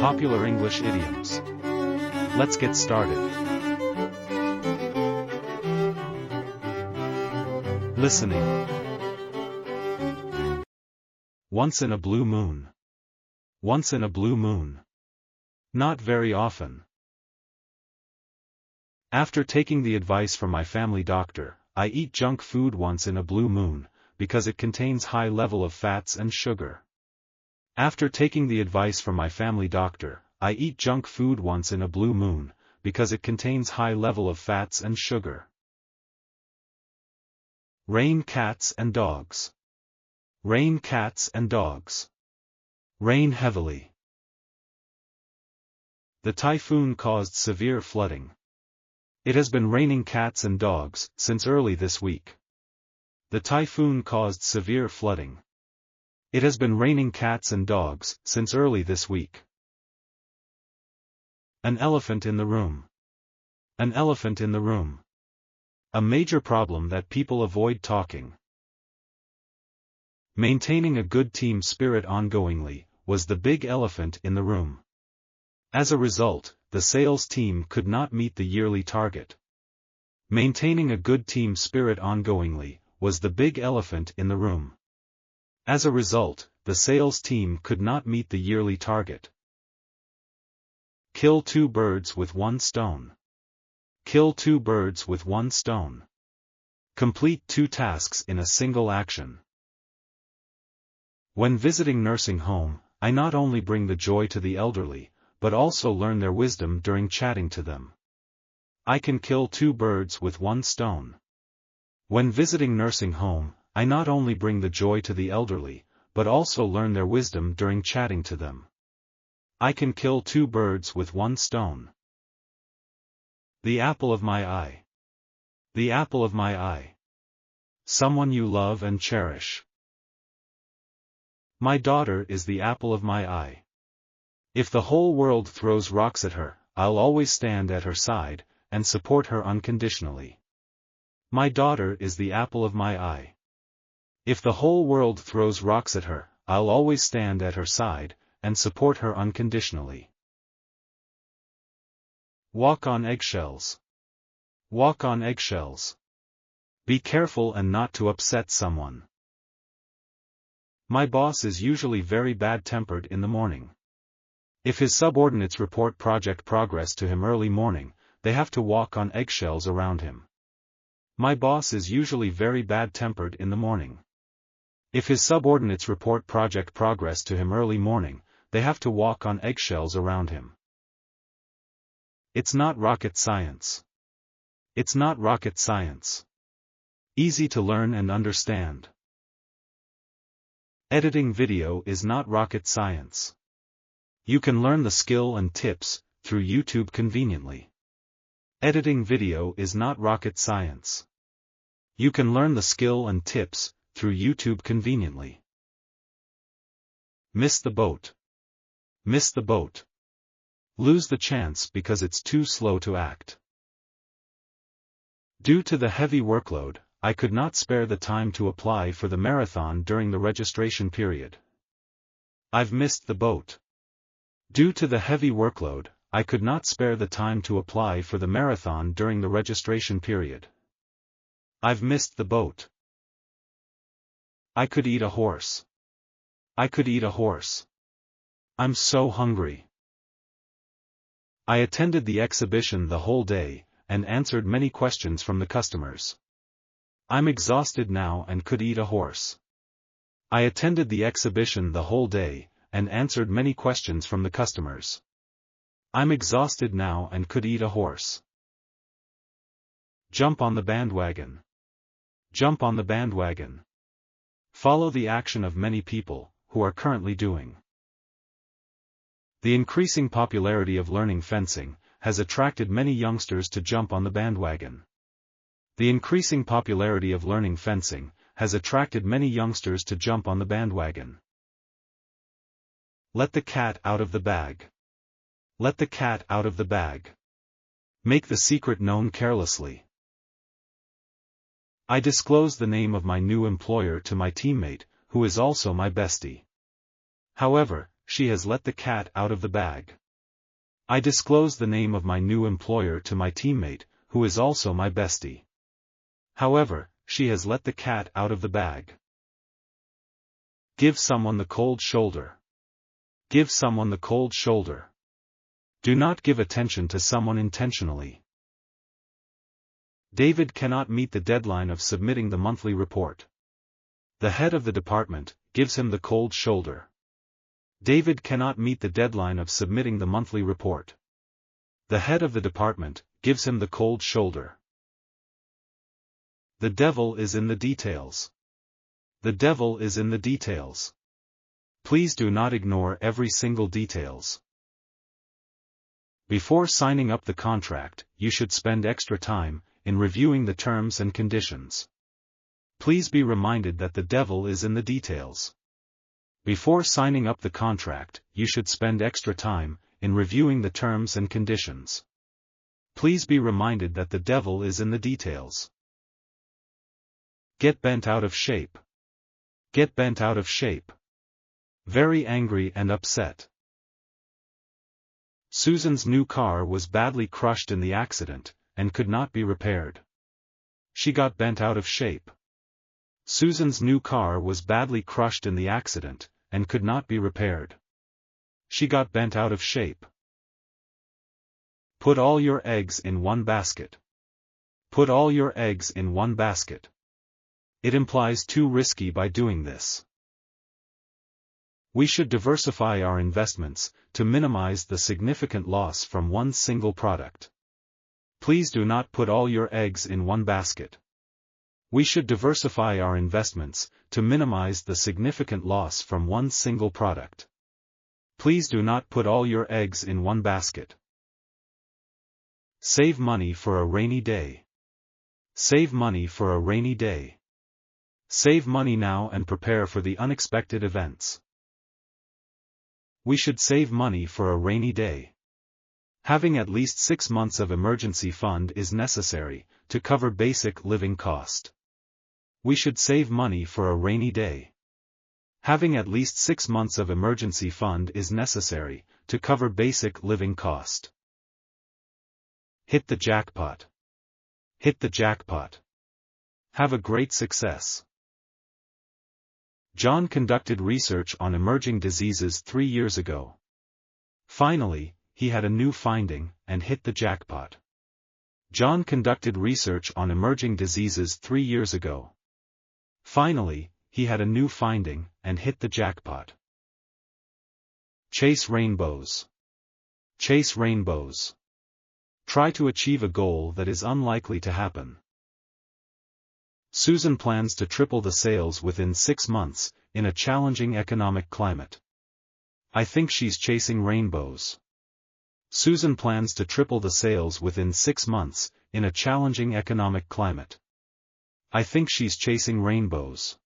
Popular English idioms. Let's get started. Listening. Once in a blue moon. Once in a blue moon. Not very often. After taking the advice from my family doctor, I eat junk food once in a blue moon, because it contains high level of fats and sugar. After taking the advice from my family doctor, I eat junk food once in a blue moon, because it contains high level of fats and sugar. Rain cats and dogs. Rain cats and dogs. Rain heavily. The typhoon caused severe flooding. It has been raining cats and dogs since early this week. The typhoon caused severe flooding. It has been raining cats and dogs since early this week. An elephant in the room. An elephant in the room. A major problem that people avoid talking. Maintaining a good team spirit ongoingly was the big elephant in the room. As a result, the sales team could not meet the yearly target. Maintaining a good team spirit ongoingly was the big elephant in the room. As a result, the sales team could not meet the yearly target. Kill two birds with one stone. Kill two birds with one stone. Complete two tasks in a single action. When visiting nursing home, I not only bring the joy to the elderly, but also learn their wisdom during chatting to them. I can kill two birds with one stone. When visiting nursing home, I not only bring the joy to the elderly, but also learn their wisdom during chatting to them. I can kill two birds with one stone. The apple of my eye. The apple of my eye. Someone you love and cherish. My daughter is the apple of my eye. If the whole world throws rocks at her, I'll always stand at her side, and support her unconditionally. My daughter is the apple of my eye. If the whole world throws rocks at her, I'll always stand at her side, and support her unconditionally. Walk on eggshells. Walk on eggshells. Be careful and not to upset someone. My boss is usually very bad-tempered in the morning. If his subordinates report project progress to him early morning, they have to walk on eggshells around him. My boss is usually very bad-tempered in the morning. If his subordinates report project progress to him early morning, they have to walk on eggshells around him. It's not rocket science. It's not rocket science. Easy to learn and understand. Editing video is not rocket science. You can learn the skill and tips through YouTube conveniently. Editing video is not rocket science. You can learn the skill and tips through YouTube conveniently. Miss the boat. Miss the boat. Lose the chance because it's too slow to act. Due to the heavy workload, I could not spare the time to apply for the marathon during the registration period. I've missed the boat. Due to the heavy workload, I could not spare the time to apply for the marathon during the registration period. I've missed the boat. I could eat a horse. I could eat a horse. I'm so hungry. I attended the exhibition the whole day, and answered many questions from the customers. I'm exhausted now and could eat a horse. I attended the exhibition the whole day, and answered many questions from the customers. I'm exhausted now and could eat a horse. Jump on the bandwagon. Jump on the bandwagon. Follow the action of many people, who are currently doing. The increasing popularity of learning fencing has attracted many youngsters to jump on the bandwagon. The increasing popularity of learning fencing has attracted many youngsters to jump on the bandwagon. Let the cat out of the bag. Let the cat out of the bag. Make the secret known carelessly. I disclose the name of my new employer to my teammate, who is also my bestie. However, she has let the cat out of the bag. I disclose the name of my new employer to my teammate, who is also my bestie. However, she has let the cat out of the bag. Give someone the cold shoulder. Give someone the cold shoulder. Do not give attention to someone intentionally. David cannot meet the deadline of submitting the monthly report. The head of the department gives him the cold shoulder. David cannot meet the deadline of submitting the monthly report. The head of the department gives him the cold shoulder. The devil is in the details. The devil is in the details. Please do not ignore every single details. Before signing up the contract, you should spend extra time in reviewing the terms and conditions. Please be reminded that the devil is in the details. Before signing up the contract, you should spend extra time in reviewing the terms and conditions. Please be reminded that the devil is in the details. Get bent out of shape. Get bent out of shape. Very angry and upset. Susan's new car was badly crushed in the accident, and could not be repaired. She got bent out of shape. Susan's new car was badly crushed in the accident, and could not be repaired. She got bent out of shape. Put all your eggs in one basket. Put all your eggs in one basket. It implies too risky by doing this. We should diversify our investments to minimize the significant loss from one single product. Please do not put all your eggs in one basket. We should diversify our investments to minimize the significant loss from one single product. Please do not put all your eggs in one basket. Save money for a rainy day. Save money for a rainy day. Save money now and prepare for the unexpected events. We should save money for a rainy day. Having at least 6 months of emergency fund is necessary to cover basic living cost. We should save money for a rainy day. Having at least 6 months of emergency fund is necessary to cover basic living cost. Hit the jackpot. Hit the jackpot. Have a great success. John conducted research on emerging diseases 3 years ago. Finally, he had a new finding and hit the jackpot. John conducted research on emerging diseases 3 years ago. Finally, he had a new finding and hit the jackpot. Chase rainbows. Chase rainbows. Try to achieve a goal that is unlikely to happen. Susan plans to triple the sales within 6 months, in a challenging economic climate. I think she's chasing rainbows. Susan plans to triple the sales within 6 months, in a challenging economic climate. I think she's chasing rainbows.